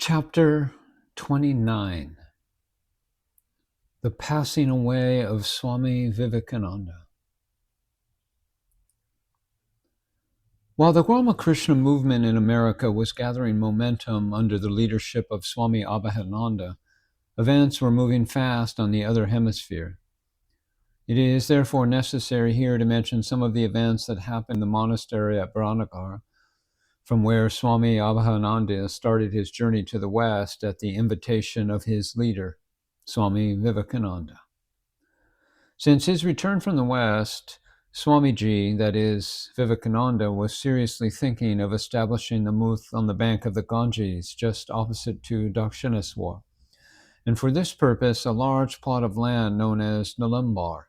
Chapter 29. The Passing Away of Swami Vivekananda. While the Ramakrishna Movement in America was gathering momentum under the leadership of Swami Abhedananda, events were moving fast on the other hemisphere. It is therefore necessary here to mention some of the events that happened in the monastery at Baranagar, from where Swami Abhedananda started his journey to the West at the invitation of his leader, Swami Vivekananda. Since his return from the West, Swamiji, that is, Vivekananda, was seriously thinking of establishing the Muth on the bank of the Ganges, just opposite to Dakshineswar. And for this purpose, a large plot of land known as Nalambar,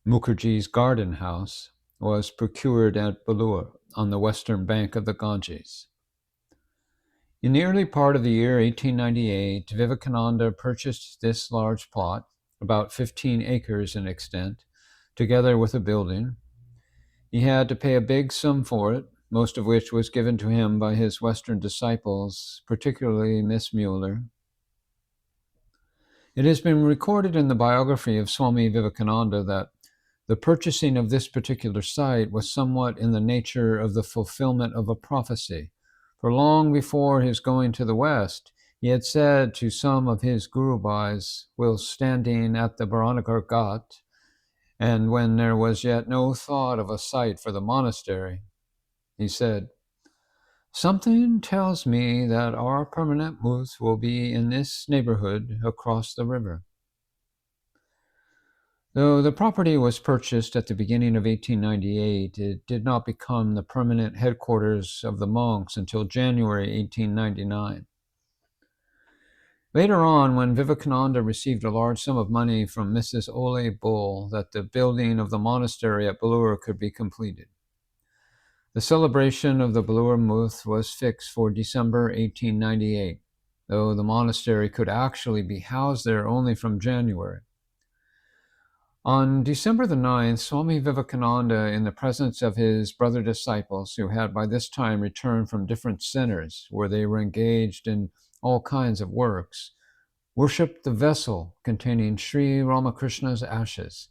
Mukherjee's garden house, was procured at Belur on the western bank of the Ganges. In the early part of the year 1898, Vivekananda purchased this large plot, about 15 acres in extent, together with a building. He had to pay a big sum for it, most of which was given to him by his Western disciples, particularly Miss Mueller. It has been recorded in the biography of Swami Vivekananda that the purchasing of this particular site was somewhat in the nature of the fulfillment of a prophecy, for long before his going to the West, he had said to some of his Gurubhais whilst standing at the Baranagar Ghat, and when there was yet no thought of a site for the monastery, he said, "Something tells me that our permanent Muth will be in this neighborhood across the river." Though the property was purchased at the beginning of 1898, it did not become the permanent headquarters of the monks until January 1899. Later on, when Vivekananda received a large sum of money from Mrs. Ole Bull that the building of the monastery at Belur could be completed. The celebration of the Belur Muth was fixed for December 1898, though the monastery could actually be housed there only from January. On December the 9th, Swami Vivekananda, in the presence of his brother disciples, who had by this time returned from different centers where they were engaged in all kinds of works, worshipped the vessel containing Sri Ramakrishna's ashes,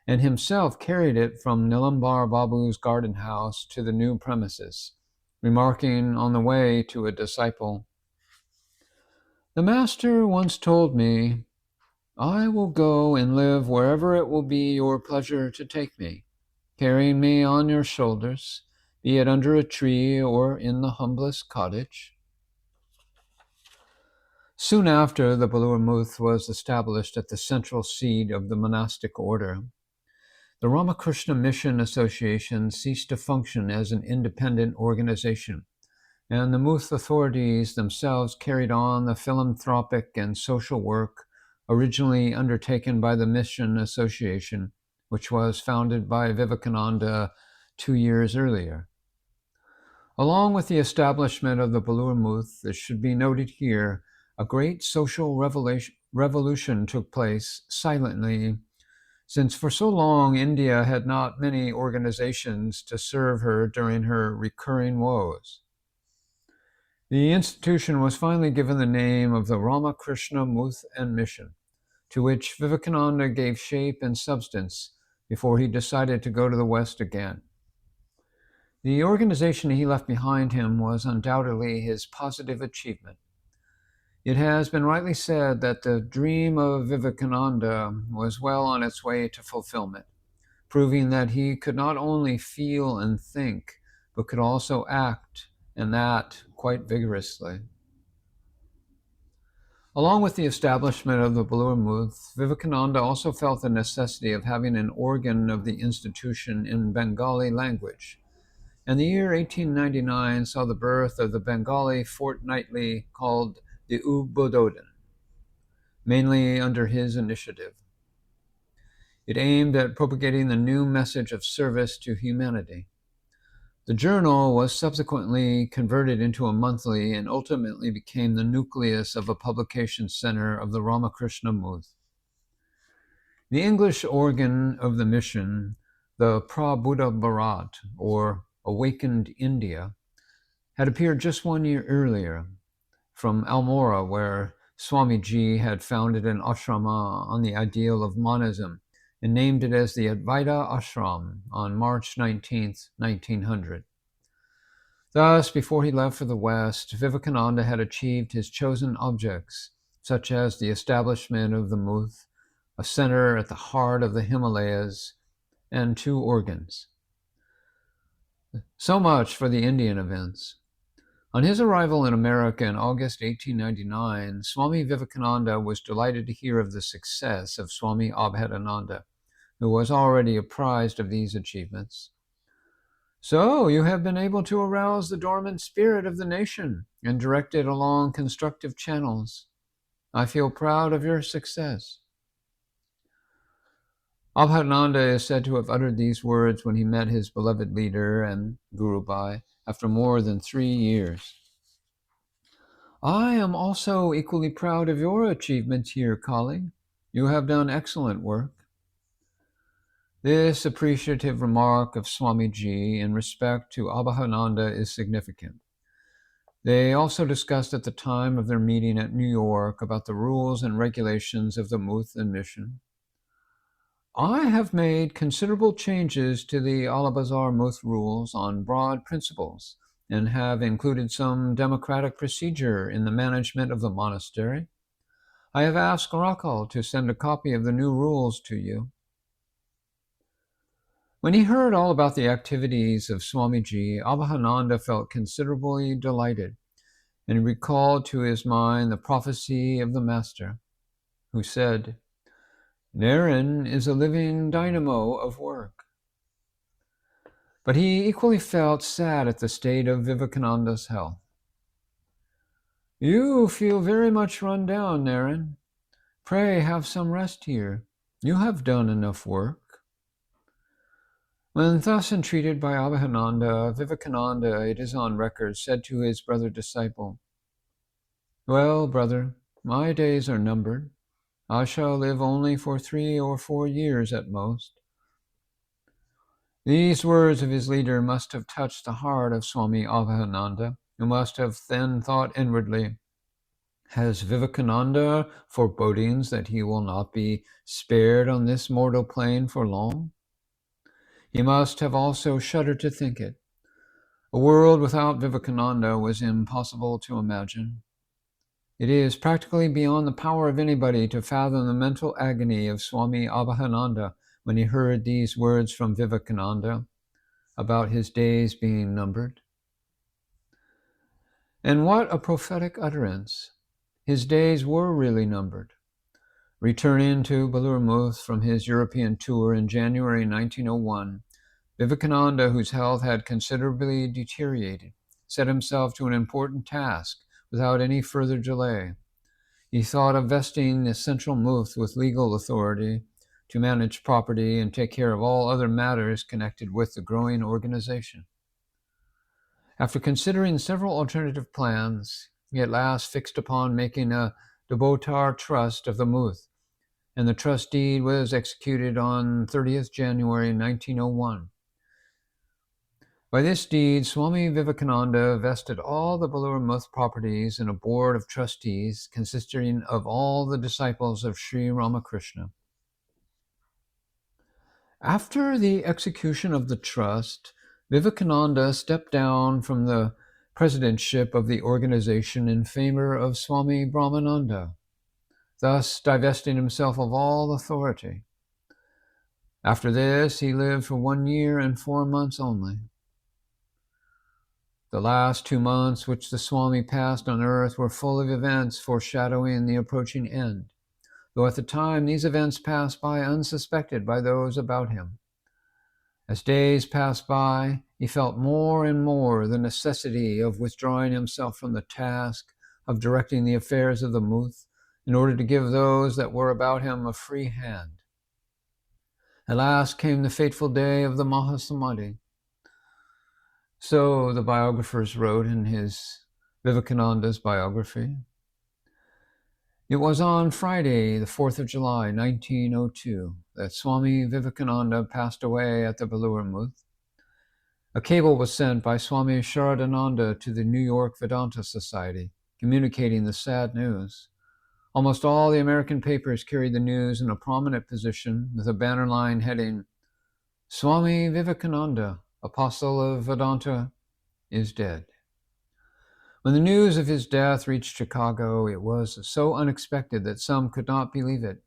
and himself carried it from Nilambar Babu's garden house to the new premises, remarking on the way to a disciple, "The master once told me, 'I will go and live wherever it will be your pleasure to take me, carrying me on your shoulders, be it under a tree or in the humblest cottage.'" Soon after, the Belur Muth was established at the central seat of the monastic order. The Ramakrishna Mission Association ceased to function as an independent organization, and the Muth authorities themselves carried on the philanthropic and social work originally undertaken by the Mission Association, which was founded by Vivekananda 2 years earlier. Along with the establishment of the Belur Muth, it should be noted here, a great social revolution took place silently, since for so long India had not many organizations to serve her during her recurring woes. The institution was finally given the name of the Ramakrishna Muth and Mission, to which Vivekananda gave shape and substance before he decided to go to the West again. The organization he left behind him was undoubtedly his positive achievement. It has been rightly said that the dream of Vivekananda was well on its way to fulfillment, proving that he could not only feel and think, but could also act, and that quite vigorously. Along with the establishment of the Belur Muth, Vivekananda also felt the necessity of having an organ of the institution in Bengali language, and the year 1899 saw the birth of the Bengali fortnightly called the Udbodhan, mainly under his initiative. It aimed at propagating the new message of service to humanity. The journal was subsequently converted into a monthly and ultimately became the nucleus of a publication center of the Ramakrishna Movement. The English organ of the mission, the Prabuddha Bharat, or Awakened India, had appeared just 1 year earlier. from Almora, where Swamiji had founded an ashrama on the ideal of monism and named it as the Advaita Ashram on March 19th, 1900. Thus, before he left for the West, Vivekananda had achieved his chosen objects, such as the establishment of the Muth, a center at the heart of the Himalayas, and 2 organs. So much for the Indian events. On his arrival in America in August 1899, Swami Vivekananda was delighted to hear of the success of Swami Abhedananda, who was already apprised of these achievements. "So you have been able to arouse the dormant spirit of the nation and direct it along constructive channels. I feel proud of your success." Abhedananda is said to have uttered these words when he met his beloved leader and Guru Bhai after more than 3 years. "I am also equally proud of your achievements here, colleague. You have done excellent work." This appreciative remark of Swamiji in respect to Abhedananda is significant. They also discussed at the time of their meeting at New York about the rules and regulations of the Muth and mission. "I have made considerable changes to the Alabazar Muth rules on broad principles and have included some democratic procedure in the management of the monastery. I have asked Rakal to send a copy of the new rules to you." When he heard all about the activities of Swamiji, Abhedananda felt considerably delighted, and he recalled to his mind the prophecy of the Master, who said, "Naren is a living dynamo of work." But he equally felt sad at the state of Vivekananda's health. "You feel very much run down, Naren. Pray have some rest here. You have done enough work." When thus entreated by Abhedananda, Vivekananda, it is on record, said to his brother disciple, "Well, brother, my days are numbered. I shall live only for 3 or 4 years at most." These words of his leader must have touched the heart of Swami Abhedananda, who must have then thought inwardly, "Has Vivekananda forebodings that he will not be spared on this mortal plane for long?" He must have also shuddered to think it. A world without Vivekananda was impossible to imagine. It is practically beyond the power of anybody to fathom the mental agony of Swami Abhedananda when he heard these words from Vivekananda about his days being numbered. And what a prophetic utterance! His days were really numbered. Returning to Balur Muth from his European tour in January 1901, Vivekananda, whose health had considerably deteriorated, set himself to an important task without any further delay. He thought of vesting the central Muth with legal authority to manage property and take care of all other matters connected with the growing organization. After considering several alternative plans, he at last fixed upon making a Devotar Trust of the Muth, and the trust deed was executed on 30th January 1901. By this deed, Swami Vivekananda vested all the Balur Muth properties in a board of trustees consisting of all the disciples of Sri Ramakrishna. After the execution of the trust, Vivekananda stepped down from the presidentship of the organization in favor of Swami Brahmananda, thus divesting himself of all authority. After this, he lived for 1 year and 4 months only. The last 2 months which the Swami passed on earth were full of events foreshadowing the approaching end, though at the time these events passed by unsuspected by those about him. As days passed by, he felt more and more the necessity of withdrawing himself from the task of directing the affairs of the Muth in order to give those that were about him a free hand. At last came the fateful day of the Mahasamadhi. So the biographers wrote in his Vivekananda's biography. It was on Friday, the 4th of July, 1902, that Swami Vivekananda passed away at the Balur Muth. A cable was sent by Swami Sharadananda to the New York Vedanta Society, communicating the sad news. Almost all the American papers carried the news in a prominent position with a banner line heading, "Swami Vivekananda, apostle of Vedanta, is dead." When the news of his death reached Chicago, it was so unexpected that some could not believe it.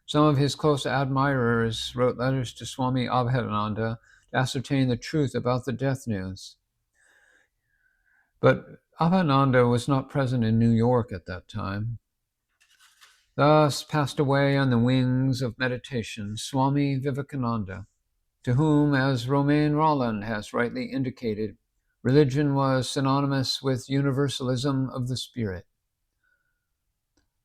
Some of his close admirers wrote letters to Swami Abhedananda to ascertain the truth about the death news. But Abhedananda was not present in New York at that time. Thus passed away on the wings of meditation Swami Vivekananda, to whom, as Romain Rolland has rightly indicated, religion was synonymous with universalism of the spirit.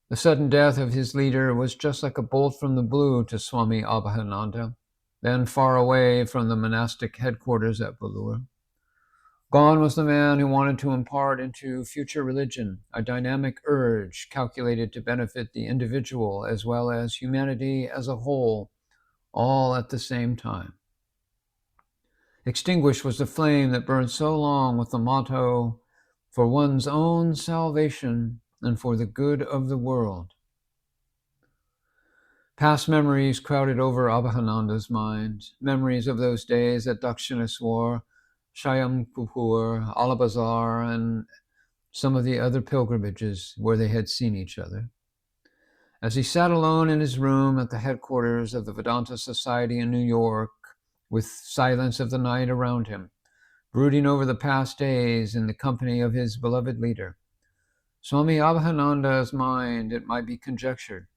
The sudden death of his leader was just like a bolt from the blue to Swami Abhedananda, then far away from the monastic headquarters at Vellore. Gone was the man who wanted to impart into future religion a dynamic urge calculated to benefit the individual as well as humanity as a whole, all at the same time. Extinguished was the flame that burned so long with the motto, "For one's own salvation and for the good of the world." Past memories crowded over Abhedananda's mind, memories of those days at Dakshineswar, Shyamkupur, Alabazar, and some of the other pilgrimages where they had seen each other. As he sat alone in his room at the headquarters of the Vedanta Society in New York, with silence of the night around him, brooding over the past days in the company of his beloved leader, Swami Abhedananda's mind, it might be conjectured,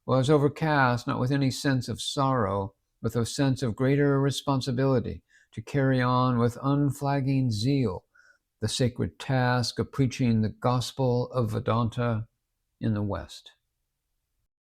was overcast not with any sense of sorrow, but with a sense of greater responsibility to carry on with unflagging zeal the sacred task of preaching the gospel of Vedanta in the West.